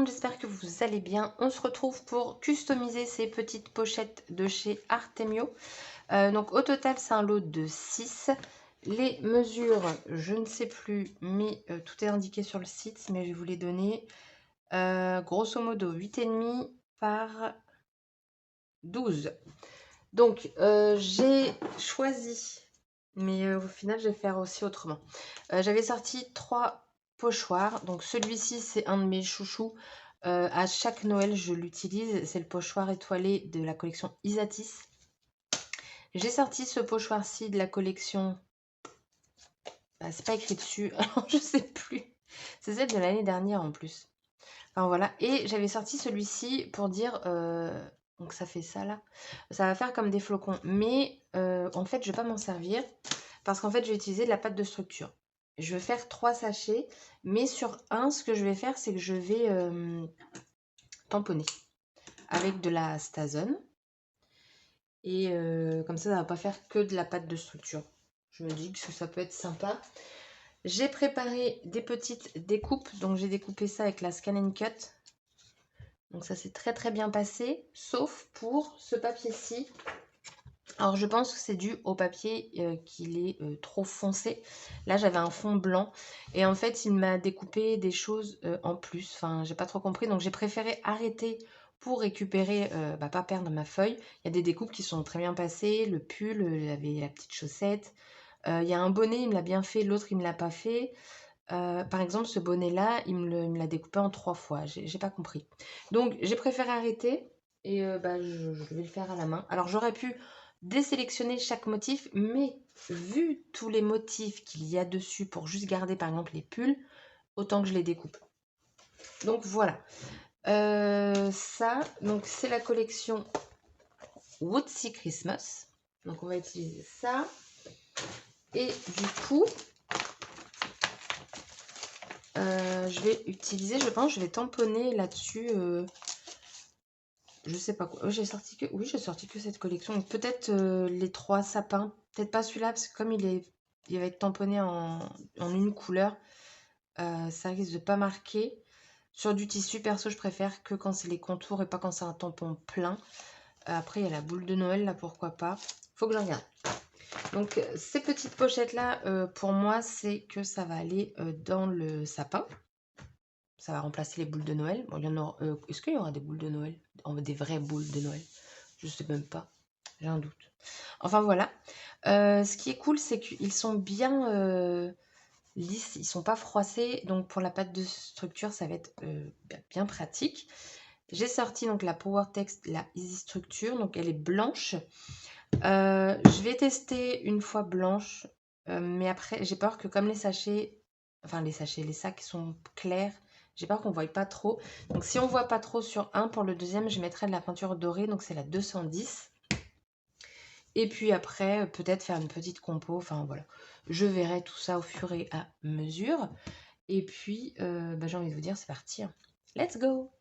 monde, j'espère que vous allez bien. On se retrouve pour customiser ces petites pochettes de chez Artemio. Donc au total, c'est un lot de 6. Les mesures, je ne sais plus, mais tout est indiqué sur le site, mais je vais vous les donner. Grosso modo, 8,5 par 12. Donc j'ai choisi, mais au final, je vais faire aussi autrement. J'avais sorti 3 pochoirs. Donc celui-ci, c'est un de mes chouchous. À chaque Noël, je l'utilise. C'est le pochoir étoilé de la collection Isatis. J'ai sorti ce pochoir-ci de la collection... c'est pas écrit dessus, alors je sais plus. C'est celle de l'année dernière en plus. Enfin voilà. Et j'avais sorti celui-ci pour dire... donc ça fait ça là. Ça va faire comme des flocons. Mais en fait, je vais pas m'en servir. Parce qu'en fait, je vais utiliser de la pâte de structure. Je vais faire 3 sachets. Mais sur un, ce que je vais faire, c'est que je vais tamponner. Avec de la Stazone. Et comme ça ne va pas faire que de la pâte de structure. Je me dis que ça peut être sympa. J'ai préparé des petites découpes. Donc j'ai découpé ça avec la Scan & Cut. Donc ça s'est très très bien passé. Sauf pour ce papier-ci. Alors je pense que c'est dû au papier qu'il est trop foncé. Là j'avais un fond blanc. Et en fait il m'a découpé des choses en plus. Enfin j'ai pas trop compris. Donc j'ai préféré arrêter pour récupérer, pas perdre ma feuille. Il y a des découpes qui sont très bien passées. Le pull, il y avait la petite chaussette. Il y a un bonnet, il me l'a bien fait. L'autre il me l'a pas fait. Par exemple ce bonnet là, il me l'a découpé en 3 fois. J'ai pas compris. Donc j'ai préféré arrêter. Et je vais le faire à la main. Alors j'aurais pu désélectionner chaque motif, mais vu tous les motifs qu'il y a dessus pour juste garder par exemple les pulls, autant que je les découpe. Donc voilà. Ça, donc c'est la collection Woodsy Christmas. Donc on va utiliser ça. Et du coup, je vais utiliser, je pense, je vais tamponner là-dessus. Je sais pas quoi. J'ai sorti que, oui, j'ai sorti que cette collection. Donc peut-être les 3 sapins. Peut-être pas celui-là parce que comme il va être tamponné en une couleur, ça risque de pas marquer. Sur du tissu, perso, je préfère que quand c'est les contours et pas quand c'est un tampon plein. Après, il y a la boule de Noël, là, pourquoi pas. Faut que je regarde. Donc, ces petites pochettes-là, pour moi, c'est que ça va aller dans le sapin. Ça va remplacer les boules de Noël. Bon, il y en aura, est-ce qu'il y aura des boules de Noël? Des vraies boules de Noël? Je sais même pas. J'ai un doute. Enfin, voilà. Ce qui est cool, c'est qu'ils sont bien... lisses, ils sont pas froissés, donc pour la pâte de structure ça va être bien pratique. J'ai sorti donc la PowerTex, la Easy Structure, donc elle est blanche. Je vais tester une fois blanche, mais après j'ai peur que comme les sachets, les sacs sont clairs, j'ai peur qu'on ne voie pas trop. Donc si on ne voit pas trop sur un, pour le deuxième je mettrai de la peinture dorée, donc c'est la 210. Et puis après, peut-être faire une petite compo. Enfin voilà, je verrai tout ça au fur et à mesure. Et puis, j'ai envie de vous dire, c'est parti. Let's go!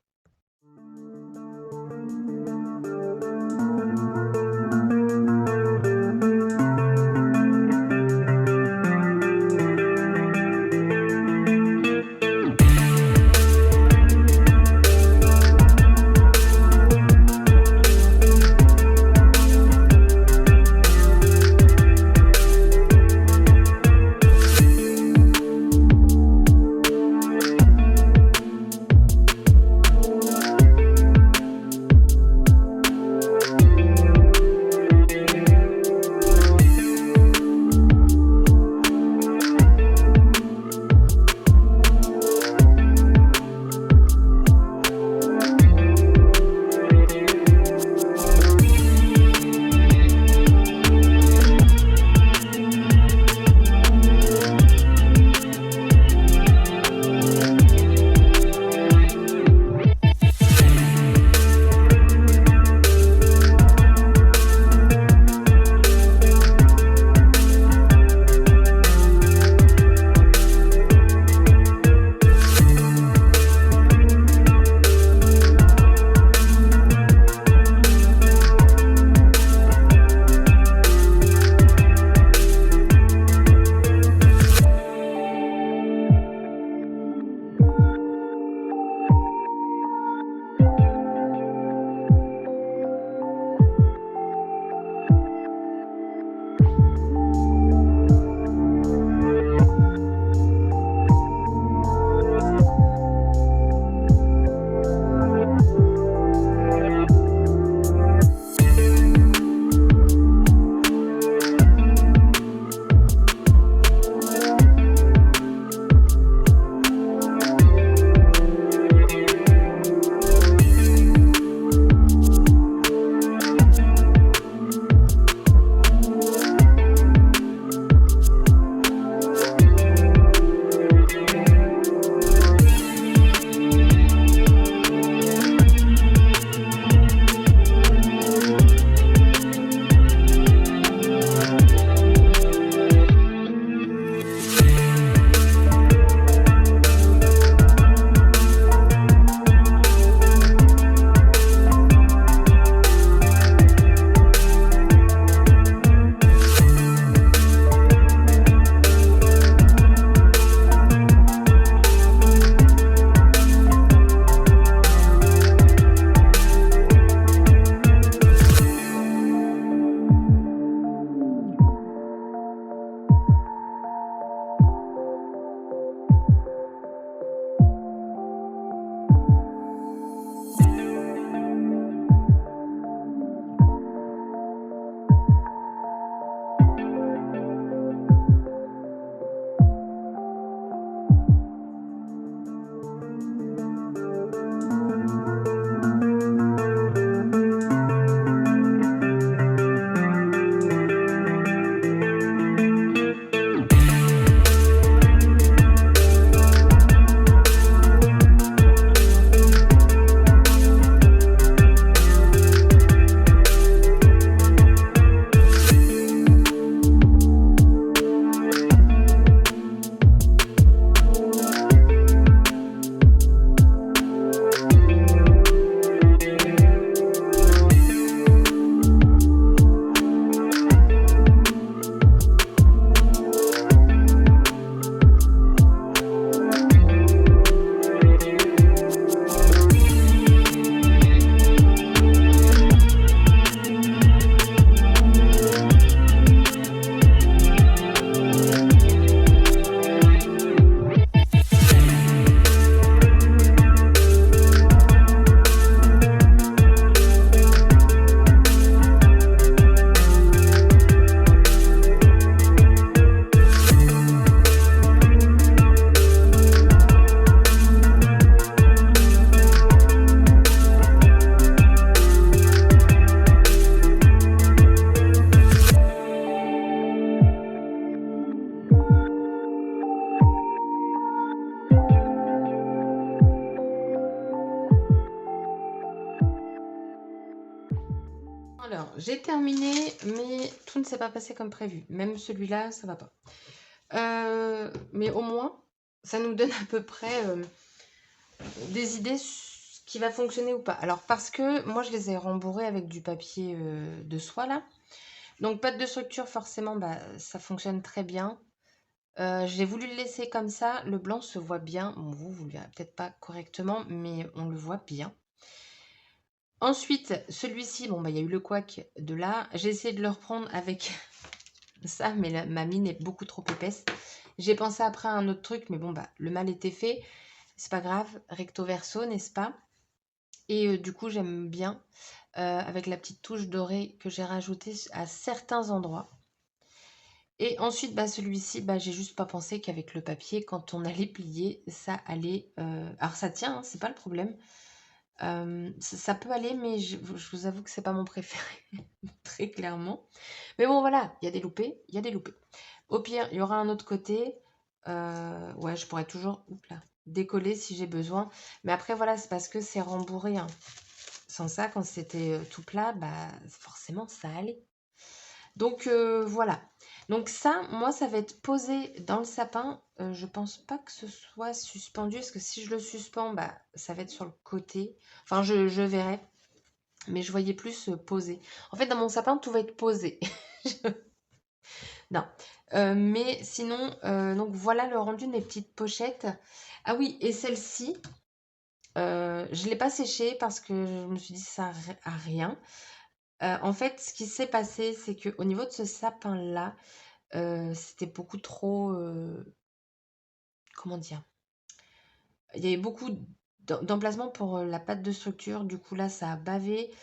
j'ai terminé, mais tout ne s'est pas passé comme prévu. Même celui-là, ça va pas. Mais au moins, ça nous donne à peu près des idées qui va fonctionner ou pas. Alors, parce que moi, je les ai rembourrés avec du papier de soie, là. Donc, pas de structure, forcément, bah, ça fonctionne très bien. J'ai voulu le laisser comme ça. Le blanc se voit bien. Bon, vous le verrez peut-être pas correctement, mais on le voit bien. Ensuite, celui-ci, bon, bah, il y a eu le couac de là. J'ai essayé de le reprendre avec ça, mais ma mine est beaucoup trop épaisse. J'ai pensé après à un autre truc, mais bon, bah, le mal était fait. C'est pas grave, recto verso, n'est-ce pas? Et du coup, j'aime bien avec la petite touche dorée que j'ai rajoutée à certains endroits. Et ensuite, bah, celui-ci, bah, j'ai juste pas pensé qu'avec le papier, quand on allait plier, ça allait... Alors ça tient, hein, c'est pas le problème. Ça peut aller, mais je vous avoue que c'est pas mon préféré, très clairement. Mais bon, voilà, il y a des loupés, il y a des loupés. Au pire, il y aura un autre côté. Ouais, je pourrais toujours décoller si j'ai besoin. Mais après, voilà, c'est parce que c'est rembourré, hein. Sans ça, quand c'était tout plat, bah forcément, ça allait. Donc voilà. Donc ça, moi, ça va être posé dans le sapin. Je pense pas que ce soit suspendu, parce que si je le suspends, bah ça va être sur le côté. Enfin, je verrai. Mais je voyais plus posé. En fait, dans mon sapin, tout va être posé. Non. Mais sinon, donc voilà le rendu de mes petites pochettes. Ah oui, et celle-ci, je ne l'ai pas séchée parce que je me suis dit ça à rien. En fait, ce qui s'est passé, c'est qu'au niveau de ce sapin-là, c'était beaucoup trop... comment dire? Il y avait beaucoup d'emplacement pour la pâte de structure. Du coup, là, ça a bavé.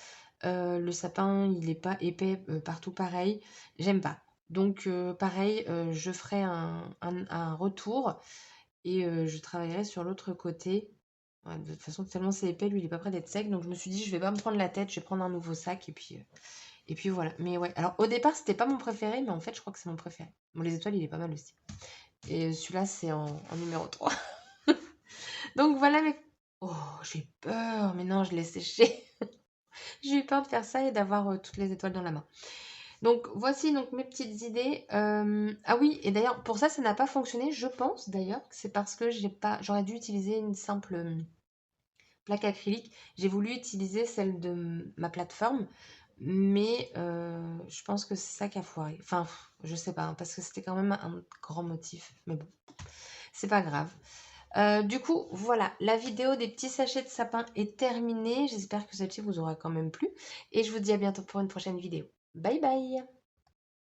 Le sapin, il n'est pas épais partout pareil. J'aime pas. Donc, pareil, je ferai un retour et je travaillerai sur l'autre côté. Ouais, de toute façon, tellement c'est épais, lui, il est pas prêt d'être sec. Donc, je me suis dit, je vais pas me prendre la tête, je vais prendre un nouveau sac et puis voilà. Mais ouais, alors au départ, c'était pas mon préféré, mais en fait, je crois que c'est mon préféré. Bon, les étoiles, il est pas mal aussi. Et celui-là, c'est en numéro 3. Donc voilà, mais... Oh, j'ai peur, mais non, je l'ai séché. J'ai eu peur de faire ça et d'avoir toutes les étoiles dans la main. Donc voici donc mes petites idées. Ah oui, et d'ailleurs pour ça, ça n'a pas fonctionné. Je pense d'ailleurs que c'est parce que j'aurais dû utiliser une simple plaque acrylique. J'ai voulu utiliser celle de ma plateforme, mais je pense que c'est ça qui a foiré. Enfin, je sais pas, hein, parce que c'était quand même un grand motif. Mais bon, c'est pas grave. Du coup, voilà, la vidéo des petits sachets de sapin est terminée. J'espère que celle-ci vous aura quand même plu. Et je vous dis à bientôt pour une prochaine vidéo. Bye bye!